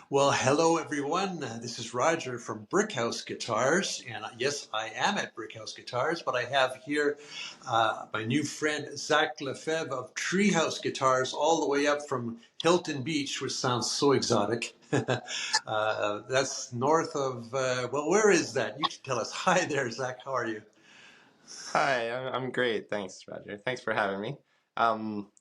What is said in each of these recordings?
Well, hello everyone. This is Roger from Brickhouse Guitars, and yes, I am at Brickhouse Guitars, but I have here my new friend Zach Lefebvre of Treehouse Guitars, all the way up from Hilton Beach, which sounds so exotic. That's north of, well, where is that? You can tell us. Hi there, Zach. How are you? Hi, I'm great. Thanks, Roger. Thanks for having me. Um,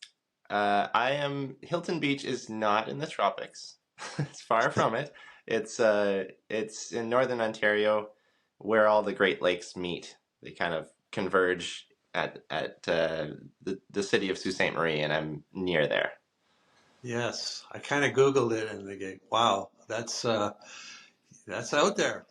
Hilton Beach is not in the tropics. It's far from it. It's in northern Ontario where all the Great Lakes meet. They kind of converge at the city of Sault Ste. Marie, and I'm near there. Yes, I kind of Googled it and they go, wow, that's out there.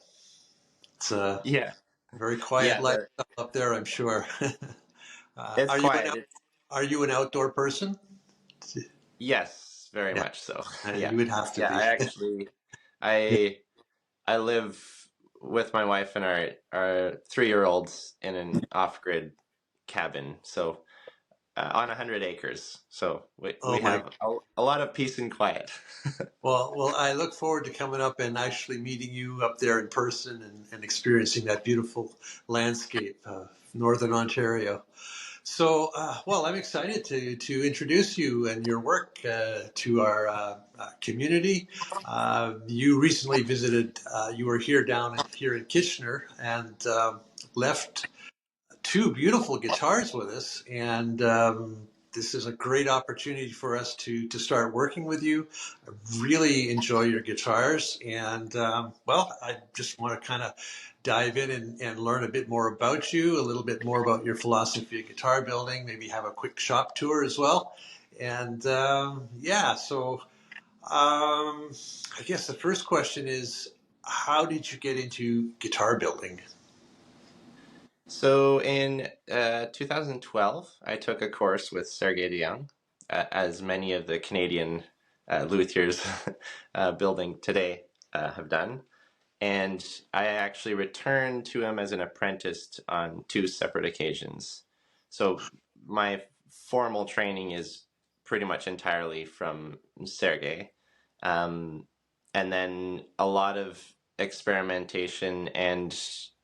It's Yeah, very quiet yeah, lifestyle up there, I'm sure. it's Are you an quiet. are you an outdoor person? Yes, very Yeah, much so. Yeah, you would have to yeah. be. Yeah. I I live with my wife and our 3-year-olds in an off-grid cabin, so on 100 acres. So we Oh my. have a lot of peace and quiet. Well, I look forward to coming up and actually meeting you up there in person and experiencing that beautiful landscape, Northern Ontario. So, well, I'm excited to introduce you and your work to our community. You recently visited. You were here here in Kitchener and left two beautiful guitars with us, and this is a great opportunity for us to start working with you. I really enjoy your guitars, and well, I just want to kind of dive in and learn a bit more about you, a little bit more about your philosophy of guitar building, maybe have a quick shop tour as well. And yeah, so I guess the first question is, how did you get into guitar building? So in 2012, I took a course with Sergey DeYoung, as many of the Canadian luthiers building today have done. And I actually returned to him as an apprentice on 2 separate occasions. So my formal training is pretty much entirely from Sergey. Um, and then a lot of experimentation and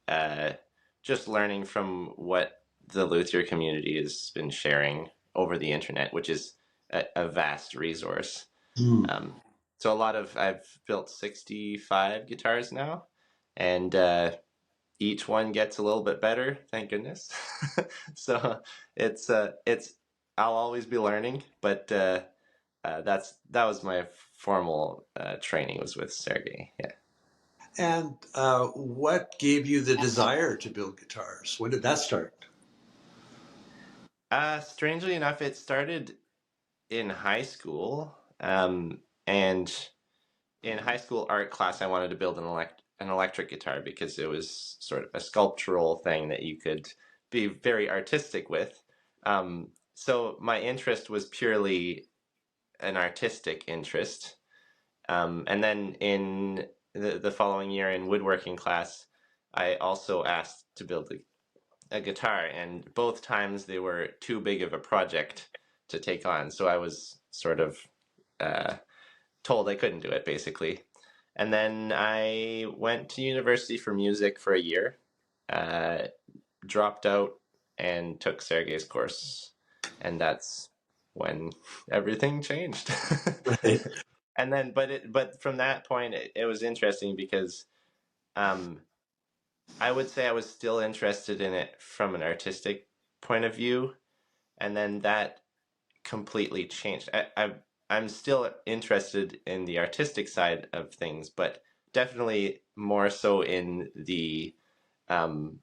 uh, just learning from what the luthier community has been sharing over the internet, which is a vast resource. Hmm. Um, so I've built 65 guitars now, and each one gets a little bit better, thank goodness. So it's I'll always be learning, but that was my formal training was with Sergey. Yeah. And what gave you the desire to build guitars? When did that start? Strangely enough, it started in high school, and in high school art class, I wanted to build an electric guitar because it was sort of a sculptural thing that you could be very artistic with. So my interest was purely an artistic interest. And then in the following year in woodworking class, I also asked to build a guitar, and both times they were too big of a project to take on. So I was sort of uh, told I couldn't do it, basically. And then I went to university for music for a year, uh, dropped out, and took Sergey's course. And that's when everything changed. Right. And then, but from that point, it was interesting because um, I would say I was still interested in it from an artistic point of view, and then that completely changed. I'm still interested in the artistic side of things, but definitely more so um,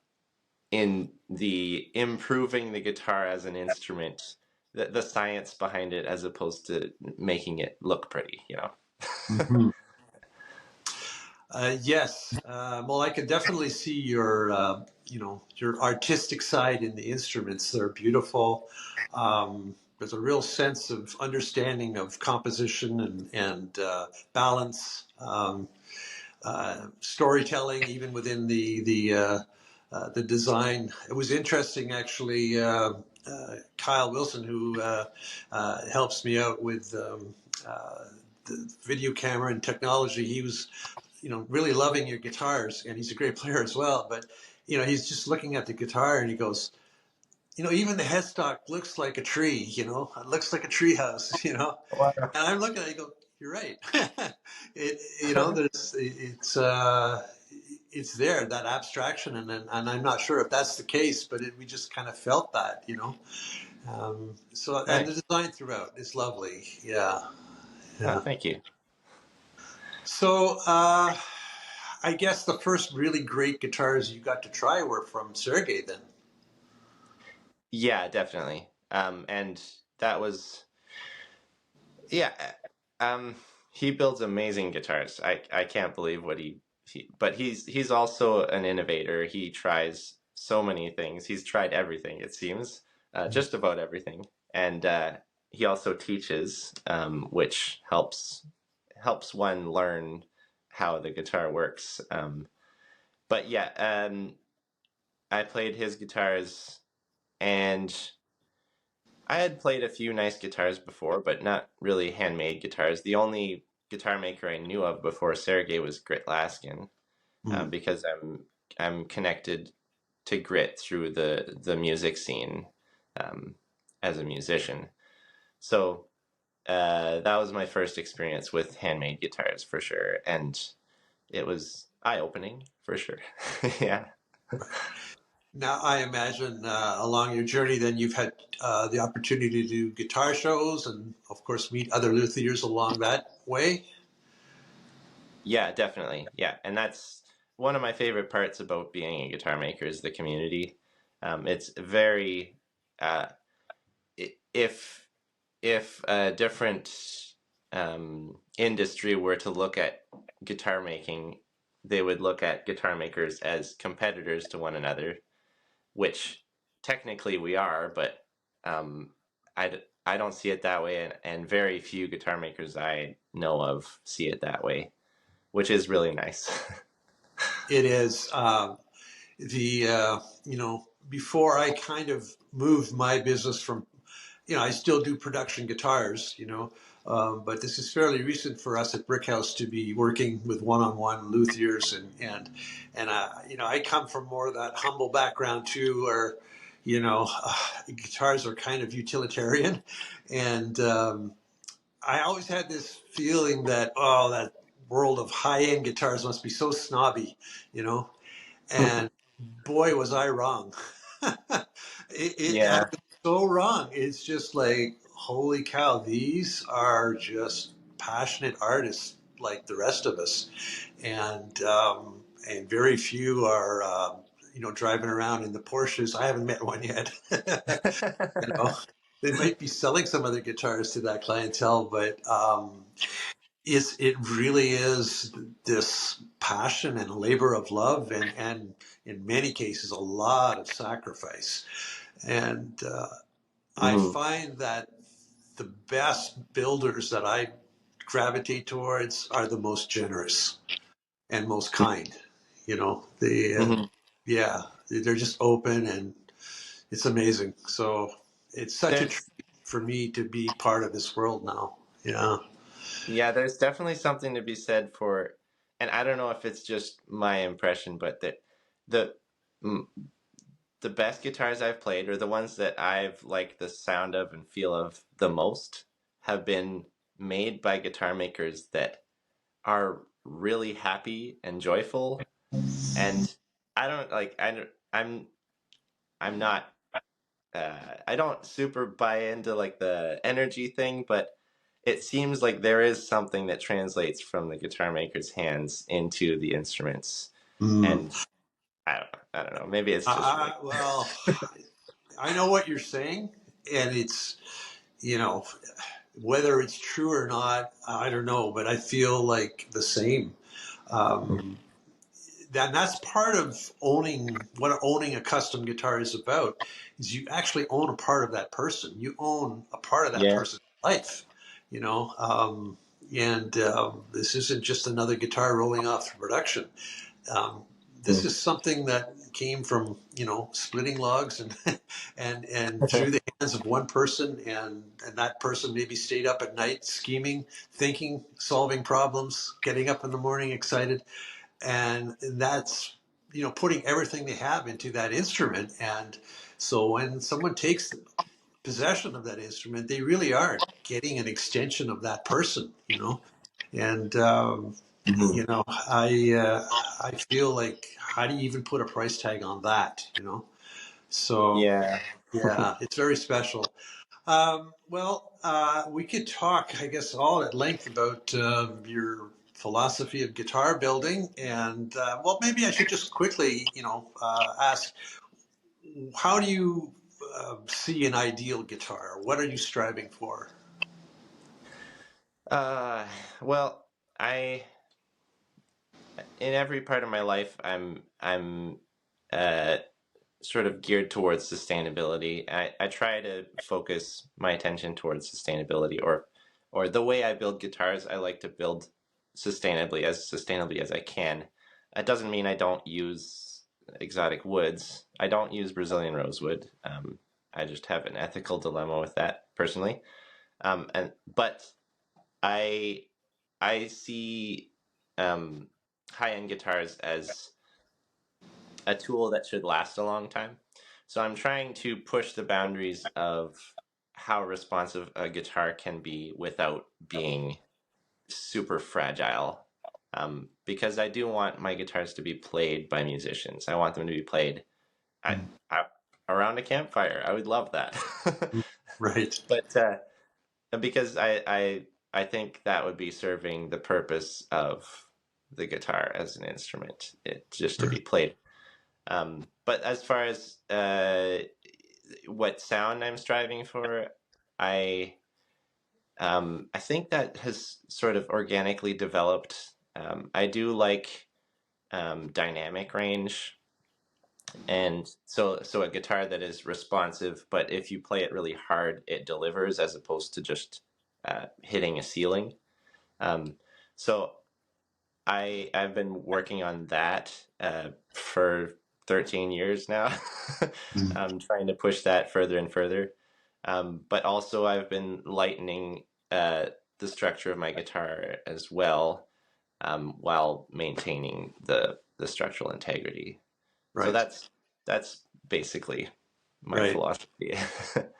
in the improving the guitar as an instrument, the science behind it, as opposed to making it look pretty. Mhm. Yes. Well, I can definitely see your, your artistic side in the instruments. They're beautiful. There's a real sense of understanding of composition and balance, storytelling, even within the design. It was interesting, actually. Kyle Wilson, who helps me out with the video camera and technology, he was, really loving your guitars, and he's a great player as well. But he's just looking at the guitar and he goes, even the headstock looks like a tree. It looks like a treehouse. Wow. And I'm looking at it, I go, you're right. It's there, that abstraction, and I'm not sure if that's the case, but we just kind of felt that. And the Nice. design throughout is lovely. Yeah, Oh, yeah. thank you. So I guess the first really great guitars you got to try were from Sergey then. Yeah, definitely. And that was, yeah. Um, he builds amazing guitars. I can't believe what but he's also an innovator. He tries so many things. He's tried everything, it seems, just about everything. And he also teaches, which helps one learn how the guitar works. But yeah, I played his guitars, and I had played a few nice guitars before, but not really handmade guitars. The only guitar maker I knew of before Sergey was Grit Laskin, Mm. because I'm connected to Grit through the music scene, um, as a musician. So that was my first experience with handmade guitars for sure, and it was eye-opening for sure. Yeah. Now, I imagine along your journey, then you've had the opportunity to do guitar shows and, of course, meet other luthiers along that way. Yeah, definitely. Yeah, and that's one of my favorite parts about being a guitar maker is the community. It's very uh, if a different industry were to look at guitar making, they would look at guitar makers as competitors to one another, which technically we are, but um, I don't see it that way, and very few guitar makers I know of see it that way, which is really nice. It is before I kind of moved my business from, I still do production guitars, but this is fairly recent for us at Brickhouse to be working with one-on-one luthiers, and I come from more of that humble background too, where guitars are kind of utilitarian, and I always had this feeling that that world of high-end guitars must be so snobby, you know, and boy was I wrong. I Yeah. was so wrong. It's just like, holy cow, these are just passionate artists like the rest of us, and very few are driving around in the Porsches. I haven't met one yet. you know, they might be selling some other guitars to that clientele, but it really is this passion and labor of love, and in many cases a lot of sacrifice. And I Mhm. find that the best builders that I gravitate towards are the most generous and most kind. Mhm. Yeah, they're just open, and it's amazing. So it's such a treat There's for me to be part of this world now. Yeah. yeah, there's definitely something to be said for, and I don't know if it's just my impression, but that the mm, the best guitars I've played, or the ones that I've liked the sound of and feel of the most, have been made by guitar makers that are really happy and joyful. And I don't like I don't, I'm not I don't super buy into like the energy thing, but it seems like there is something that translates from the guitar maker's hands into the instruments. Mm. And I don't know, maybe it's just me. Well, I know what you're saying, and it's, you know, whether it's true or not, I don't know, but I feel like the same. Um, that's part of owning what owning a custom guitar is about. Is you actually own a part of that person. You own a part of that Yeah. person's life. You know, and this isn't just another guitar rolling off the production. Um, this is something that came from, splitting logs and and through the hands of one person, and that person maybe stayed up at night scheming, thinking, solving problems, getting up in the morning excited, and that's putting everything they have into that instrument. And so when someone takes possession of that instrument, they really are getting an extension of that person. And I feel like, how do you even put a price tag on that? So Yeah. yeah, it's very special. Well, we could talk, I guess, all at length about your philosophy of guitar building, and well, maybe I should just quickly, ask, how do you see an ideal guitar? What are you striving for? Uh, well, I in every part of my life, I'm uh, sort of geared towards sustainability. I try to focus my attention towards sustainability, or the way I build guitars, I like to build sustainably as I can. That doesn't mean I don't use exotic woods. I don't use Brazilian rosewood. I just have an ethical dilemma with that personally. But I I see high-end guitars as a tool that should last a long time. So I'm trying to push the boundaries of how responsive a guitar can be without being super fragile. Because I do want my guitars to be played by musicians. I want them to be played I, Mm. I, around a campfire. I would love that. Right. But because I think that would be serving the purpose of the guitar as an instrument, just to Sure. be played. But as far as what sound I'm striving for, I I think that has sort of organically developed. I do like dynamic range, and so a guitar that is responsive, but if you play it really hard, it delivers as opposed to just hitting a ceiling. Um, so I've been working on that for 13 years now. Mm. I'm trying to push that further and further. But also I've been lightening the structure of my guitar as well, while maintaining the structural integrity. So Right. that's basically my Right. philosophy.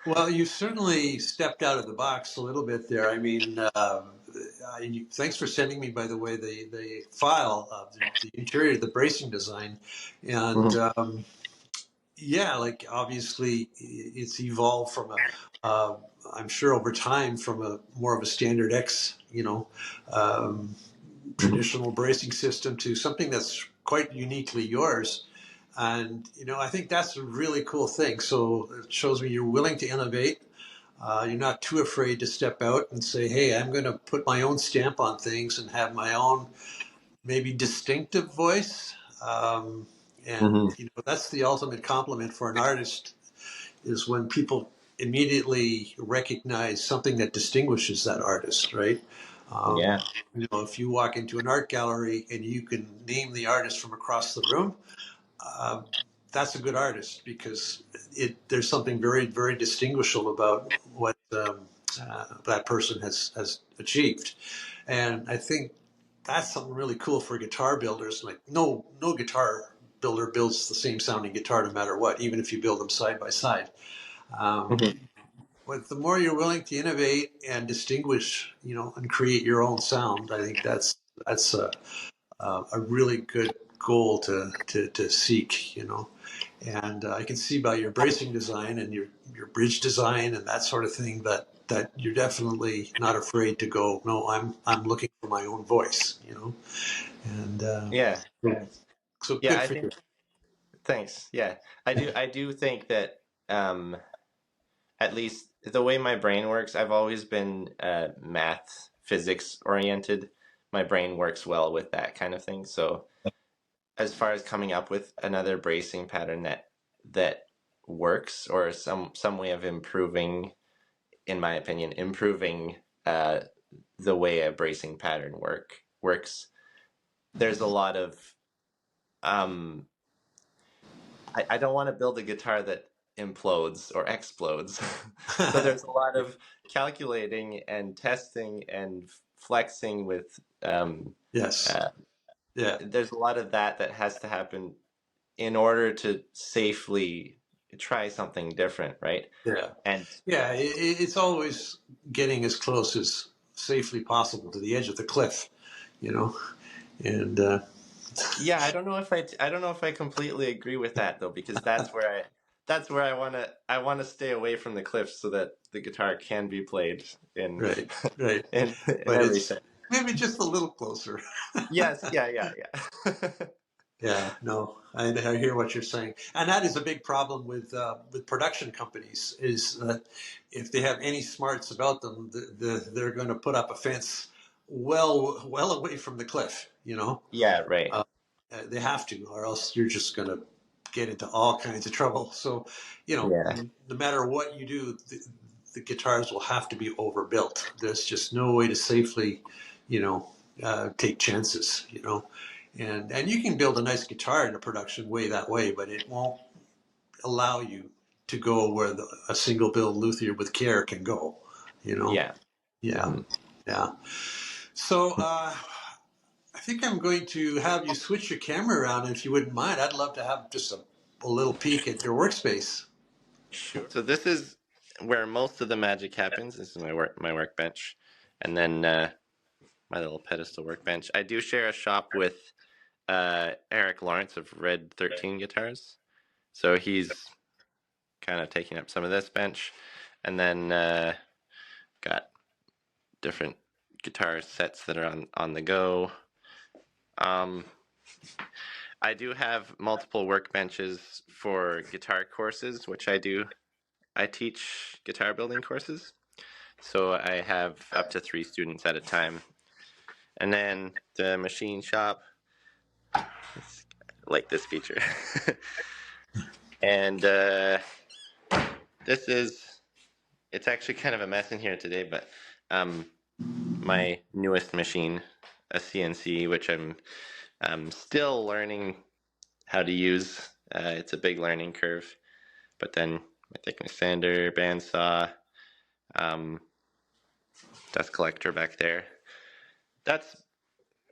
Well, you certainly stepped out of the box a little bit there. I mean, thanks for sending me, by the way, the file of the interior, the bracing design, and Mhm. yeah, like obviously it's evolved from uh, I'm sure over time from a more of a standard X, um, traditional bracing system to something that's quite uniquely yours. And I think that's a really cool thing. So it shows me you're willing to innovate. You're not too afraid to step out and say, "Hey, I'm going to put my own stamp on things and have my own maybe distinctive voice." And Mhm. that's the ultimate compliment for an artist, is when people immediately recognize something that distinguishes that artist, right? Um, Yeah. if you walk into an art gallery and you can name the artist from across the room, uh, that's a good artist, because there's something very, very distinguishable about what that person has achieved. And I think that's something really cool for guitar builders. Like, no guitar builder builds the same sounding guitar no matter what, even if you build them side by side. Um, Mhm. but the more you're willing to innovate and distinguish, and create your own sound, I think that's a really good goal to seek. And I can see by your bracing design and your bridge design and that sort of thing that you're definitely not afraid to go, no, I'm looking for my own voice. And Yeah. so Yeah, good I for you. think thanks. Yeah. I do think that at least the way my brain works, I've always been math, physics oriented. My brain works well with that kind of thing. So as far as coming up with another bracing pattern that works, or some way of improving, in my opinion, improving uh, the way a bracing pattern works, there's a lot of um, I don't want to build a guitar that implodes or explodes. So there's a lot of calculating and testing and flexing with Yes. uh, Yeah. there's a lot of that has to happen in order to safely try something different, right? Yeah. And Yeah. It's always getting as close as safely possible to the edge of the cliff, you know, and yeah, I don't know if I completely agree with that though, because that's where I want to stay away from the cliff so that the guitar can be played in right, right. in But every it's set. maybe just a little closer. Yes, yeah. Yeah, no, I hear what you're saying, and that is a big problem with production companies. Is that if they have any smarts about them, they're going to put up a fence well away from the cliff. You know, Yeah, right. uh, they have to, or else you're just going to get into all kinds of trouble. So, Yeah. no matter what you do, the guitars will have to be overbuilt. There's just no way to safely, take chances. And you can build a nice guitar in a production way that way, but it won't allow you to go where a single bill luthier with care can go. You know, Yeah. yeah, Hmm. yeah. So I think I'm going to have you switch your camera around, and if you wouldn't mind, I'd love to have just a little peek at your workspace. Sure. So this is where most of the magic happens. This is my workbench, and then my little pedestal workbench. I do share a shop with Eric Lawrence of Red 13 Guitars. So he's kind of taking up some of this bench, and then got different guitar sets that are on the go. Um, I do have multiple workbenches for guitar courses, which I do. I teach guitar building courses, so I have up to 3 students at a time. And then the machine shop, like this feature. And this is, it's actually kind of a mess in here today, but um, my newest machine, a CNC, which I'm still learning how to use. It's a big learning curve. But then my thickness sander, bandsaw, um, dust collector back there. That's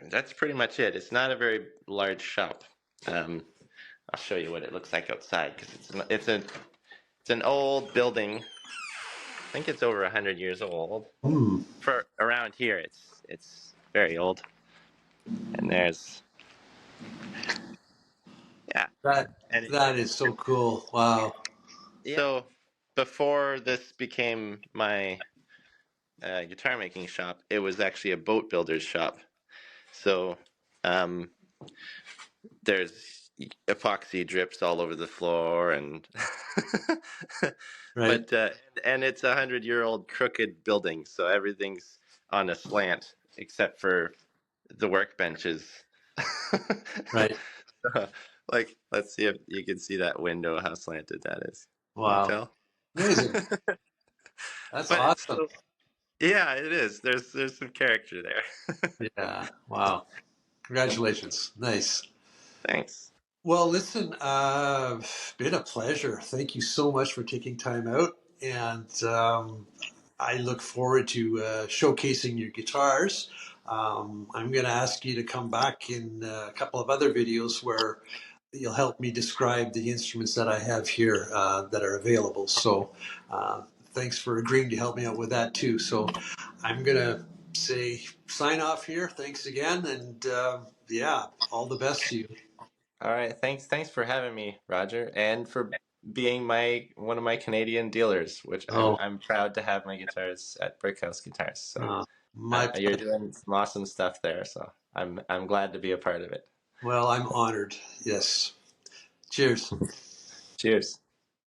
that's pretty much it. It's not a very large shop. Um, I'll show you what it looks like outside because it's an old building. I think it's over 100 years old. Hmm. For around here, it's very old. And there's yeah, That and that is so cool. Wow. yeah. So before this became my guitar making shop, it was actually a boat builder's shop. So um, there's epoxy drips all over the floor, and Right. but and it's 100-year-old crooked building, so everything's on a slant except for the workbenches. Right. So, like, let's see if you can see that window, how slanted that is. Can you Wow. tell? Amazing. That's But it's awesome. still, yeah, it is. There's some character there. Yeah. Wow. Congratulations. Nice. Thanks. Well, listen, been a pleasure. Thank you so much for taking time out. And I look forward to showcasing your guitars. I'm going to ask you to come back in a couple of other videos where you'll help me describe the instruments that I have here that are available. So thanks for agreeing to help me out with that too. So I'm going to say sign off here. Thanks again. And yeah, all the best to you. All right, thanks for having me, Roger, and for being my one of my Canadian dealers, which Oh, I'm proud to have my guitars at Brickhouse Guitars. So my you're pleasure. doing some awesome stuff there, so I'm glad to be a part of it. Well, I'm honored. Yes. Cheers. Cheers.